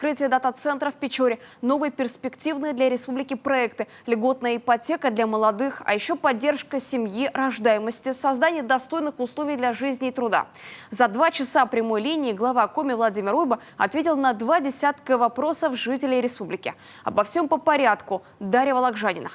открытие дата-центра в Печоре, новые перспективные для республики проекты, льготная ипотека для молодых, а еще поддержка семьи, рождаемости, создание достойных условий для жизни и труда. За 2 часа прямой линии глава Коми Владимир Уйба ответил на 20 вопросов жителей республики. Обо всем по порядку. Дарья Вологжанина.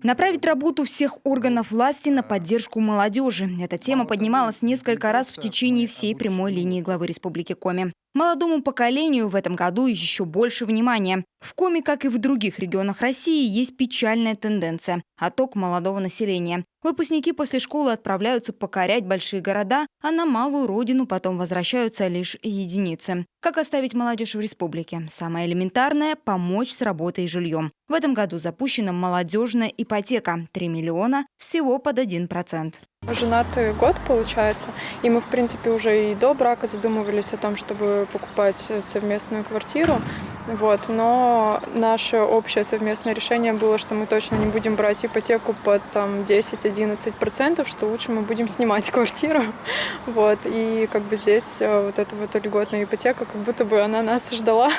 Направить работу всех органов власти на поддержку молодежи. Эта тема поднималась несколько раз в течение всей прямой линии главы Республики Коми. Молодому поколению в этом году еще больше внимания. В Коми, как и в других регионах России, есть печальная тенденция – отток молодого населения. Выпускники после школы отправляются покорять большие города, а на малую родину потом возвращаются лишь единицы. Как оставить молодежь в республике? Самое элементарное – помочь с работой и жильем. В этом году запущена молодежная ипотека – 3 миллиона, всего под 1%. Женатый год, получается, и мы, в принципе, уже и до брака задумывались о том, чтобы покупать совместную квартиру. Но наше общее совместное решение было, что мы точно не будем брать ипотеку под 10-11%, что лучше мы будем снимать квартиру. И здесь эта льготная ипотека, как будто бы она нас ждала,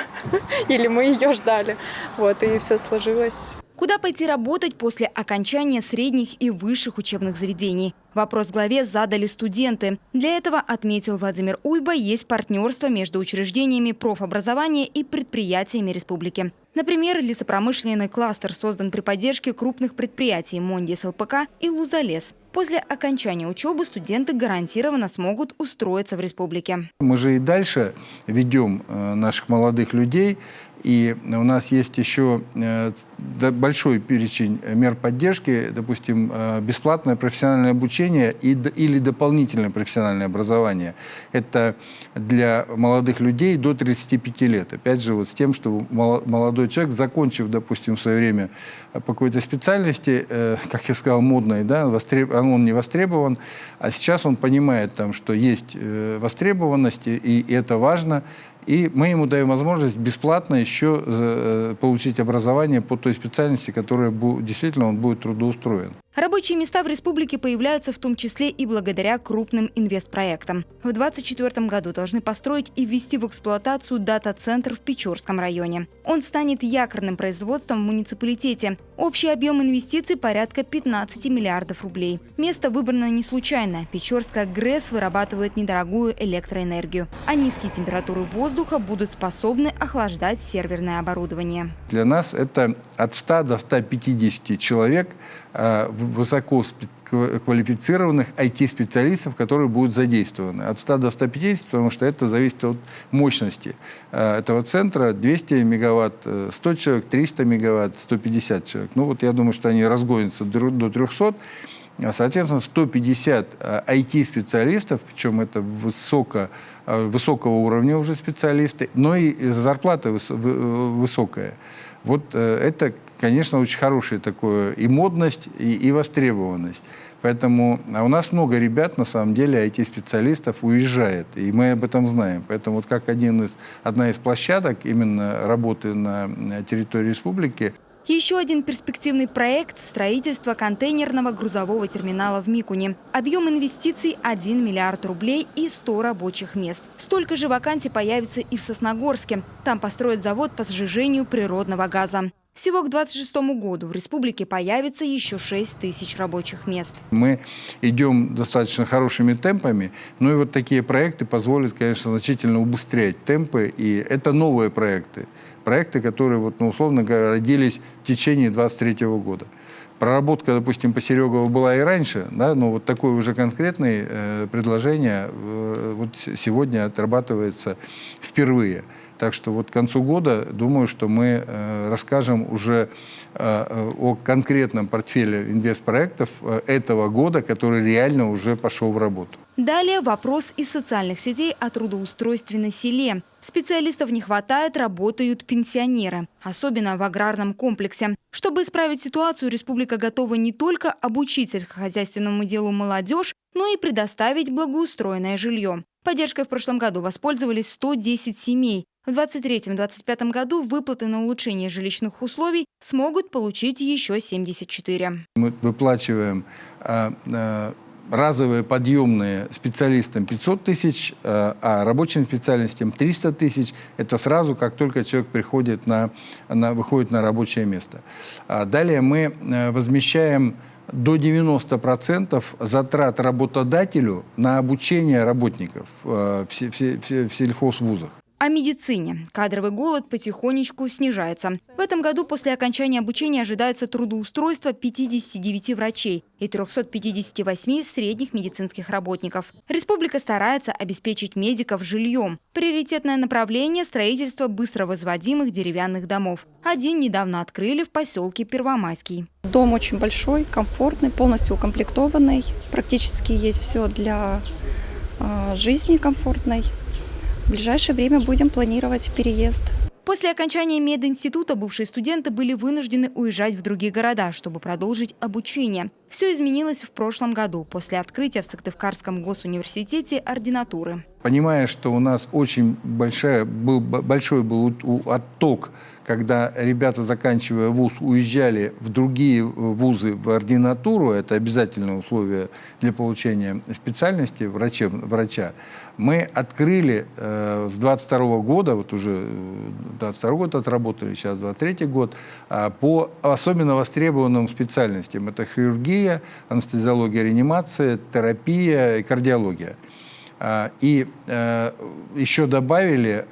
или мы ее ждали. И все сложилось. Куда пойти работать после окончания средних и высших учебных заведений? Вопрос главе задали студенты. Для этого, отметил Владимир Уйба, есть партнерство между учреждениями профобразования и предприятиями республики. Например, лесопромышленный кластер создан при поддержке крупных предприятий «Мондис ЛПК» и «Лузалес». После окончания учебы студенты гарантированно смогут устроиться в республике. Мы же и дальше ведем наших молодых людей. И у нас есть еще большой перечень мер поддержки, допустим, бесплатное профессиональное обучение или дополнительное профессиональное образование. Это для молодых людей до 35 лет. Опять же, с тем, что молодой человек, закончив, допустим, в свое время по какой-то специальности, как я сказал, модной, да, он не востребован, а сейчас он понимает, что есть востребованность, и это важно. И мы ему даем возможность бесплатно еще получить образование по той специальности, которая действительно он будет трудоустроен. Рабочие места в республике появляются в том числе и благодаря крупным инвестпроектам. В 2024 году должны построить и ввести в эксплуатацию дата-центр в Печорском районе. Он станет якорным производством в муниципалитете. Общий объем инвестиций порядка 15 миллиардов рублей. Место выбрано не случайно. Печорская ГРЭС вырабатывает недорогую электроэнергию, а низкие температуры воздуха будут способны охлаждать серверное оборудование. Для нас это от 100 до 150 человек высококвалифицированных IT-специалистов, которые будут задействованы. От 100 до 150, потому что это зависит от мощности этого центра. 200 мегаватт, 100 человек, 300 мегаватт, 150 человек. Я думаю, что они разгонятся до 300. Соответственно, 150 IT-специалистов, причем это высокого уровня уже специалисты, но и зарплата высокая. Это, конечно, очень хорошая такое и модность, и востребованность. Поэтому у нас много ребят, на самом деле, IT-специалистов уезжает, и мы об этом знаем. Поэтому как одна из площадок именно работы на территории республики. Еще один перспективный проект – строительство контейнерного грузового терминала в Микуне. Объем инвестиций – 1 миллиард рублей и 100 рабочих мест. Столько же вакансий появится и в Сосногорске. Там построят завод по сжижению природного газа. Всего к 2026 году в республике появится еще 6 тысяч рабочих мест. Мы идем достаточно хорошими темпами, но и такие проекты позволят, конечно, значительно убыстрять темпы. И это новые проекты. Проекты, которые, условно говоря, родились в течение 2023 года. Проработка, допустим, по Серегово была и раньше, да, но такое уже конкретное предложение сегодня отрабатывается впервые. Так что к концу года, думаю, что мы расскажем уже о конкретном портфеле инвестпроектов этого года, который реально уже пошел в работу. Далее вопрос из социальных сетей о трудоустройстве на селе. Специалистов не хватает, работают пенсионеры, особенно в аграрном комплексе. Чтобы исправить ситуацию, республика готова не только обучить сельскохозяйственному делу молодежь, но и предоставить благоустроенное жилье. Поддержкой в прошлом году воспользовались 110 семей. В 2023-2025 году выплаты на улучшение жилищных условий смогут получить еще 74. Мы выплачиваем разовые подъемные специалистам 500 тысяч, а рабочим специальностям 300 тысяч. Это сразу, как только человек выходит на рабочее место. Далее мы возмещаем до 90% затрат работодателю на обучение работников в сельхозвузах. О медицине. Кадровый голод потихонечку снижается. В этом году после окончания обучения ожидается трудоустройство 59 врачей и 358 средних медицинских работников. Республика старается обеспечить медиков жильем. Приоритетное направление – строительство быстро возводимых деревянных домов. Один недавно открыли в поселке Первомайский. Дом очень большой, комфортный, полностью укомплектованный. Практически есть все для жизни комфортной. В ближайшее время будем планировать переезд. После окончания мединститута бывшие студенты были вынуждены уезжать в другие города, чтобы продолжить обучение. Все изменилось в прошлом году, после открытия в Сыктывкарском госуниверситете ординатуры. Понимая, что у нас очень большой был отток, когда ребята, заканчивая вуз, уезжали в другие вузы в ординатуру, это обязательное условие для получения специальности врача, мы открыли с 22 года, вот уже 22 год отработали, сейчас 23 год, по особенно востребованным специальностям. Это хирургия, анестезиология, реанимация, терапия и кардиология. И еще добавили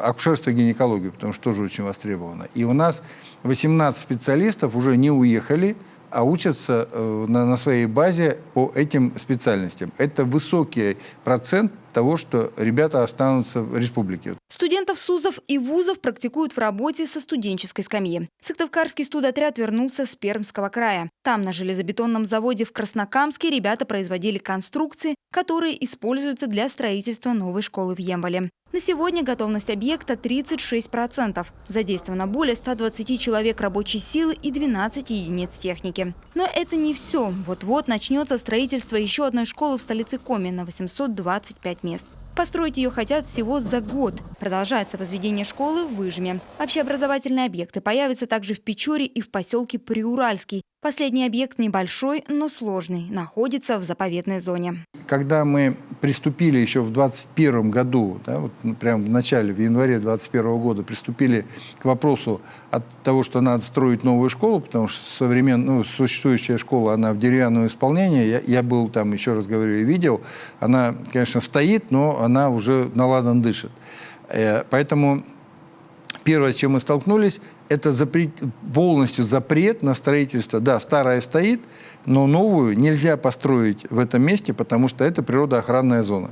акушерство и гинекологию, потому что тоже очень востребовано. И у нас 18 специалистов уже не уехали, а учатся на своей базе по этим специальностям. Это высокий процент того, что ребята останутся в республике. Студентов СУЗов и вузов практикуют в работе со студенческой скамьи. Сыктывкарский студотряд вернулся с Пермского края. Там, на железобетонном заводе в Краснокамске, ребята производили конструкции, которые используются для строительства новой школы в Емволе. На сегодня готовность объекта 36%. Задействовано более 120 человек рабочей силы и 12 единиц техники. Но это не все. Вот-вот начнется строительство еще одной школы в столице Коми на 825 мест. Построить ее хотят всего за год. Продолжается возведение школы в Выжме. Общеобразовательные объекты появятся также в Печоре и в поселке Приуральский. Последний объект небольшой, но сложный, находится в заповедной зоне. Когда мы приступили еще в 2021 году, да, вот прямо в начале, в январе 2021 года, приступили к вопросу от того, что надо строить новую школу, потому что существующая школа, она в деревянном исполнении. Я был там, еще раз говорю, и видел. Она, конечно, стоит, но она уже наладан дышит. Поэтому первое, с чем мы столкнулись, это полностью запрет на строительство. Да, старая стоит, но новую нельзя построить в этом месте, потому что это природоохранная зона.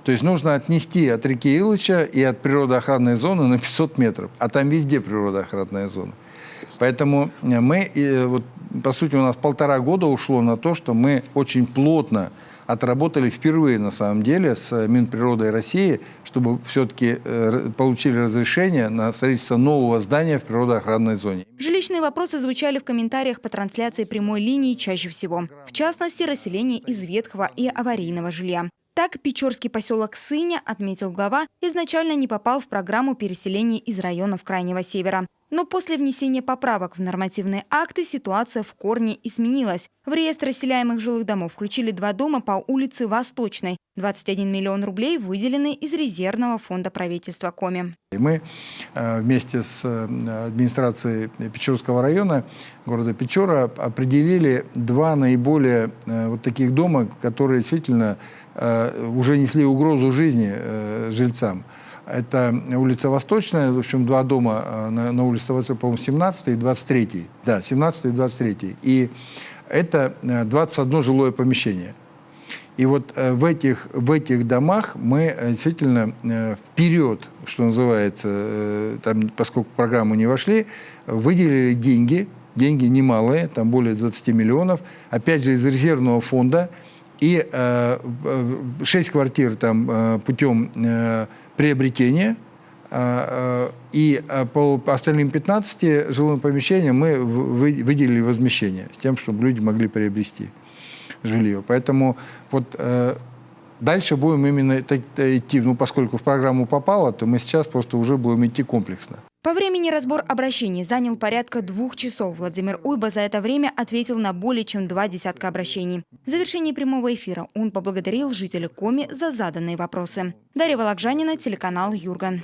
То есть нужно отнести от реки Илыча и от природоохранной зоны на 500 метров. А там везде природоохранная зона. Поэтому мы, вот, по сути, у нас 1,5 года ушло на то, что мы очень плотно отработали впервые, на самом деле, с Минприродой России, чтобы все-таки получили разрешение на строительство нового здания в природоохранной зоне. Жилищные вопросы звучали в комментариях по трансляции прямой линии чаще всего. В частности, расселение из ветхого и аварийного жилья. Так, печорский поселок Сыня, отметил глава, изначально не попал в программу переселения из районов Крайнего Севера. Но после внесения поправок в нормативные акты ситуация в корне изменилась. В реестр расселяемых жилых домов включили 2 дома по улице Восточной. 21 миллион рублей выделены из резервного фонда правительства Коми. Мы вместе с администрацией Печорского района, города Печора, определили 2 наиболее вот таких дома, которые действительно уже несли угрозу жизни жильцам. Это улица Восточная, в общем, 2 дома на улице Восточной, по-моему, 17 и 23. Да, 17 и 23. И это 21 жилое помещение. И вот в этих домах мы действительно вперед, что называется, там, поскольку в программу не вошли, выделили деньги немалые, там более 20 миллионов, опять же из резервного фонда, и 6 квартир там путем приобретения, и по остальным 15 жилым помещениям мы выделили возмещение с тем, чтобы люди могли приобрести жилье. Поэтому вот дальше будем именно идти, поскольку в программу попало, то мы сейчас просто уже будем идти комплексно. По времени разбор обращений занял порядка 2 часов. Владимир Уйба за это время ответил на более чем 2 десятка обращений. В завершении прямого эфира он поблагодарил жителей Коми за заданные вопросы. Дарья Вологжанина, телеканал Юрган.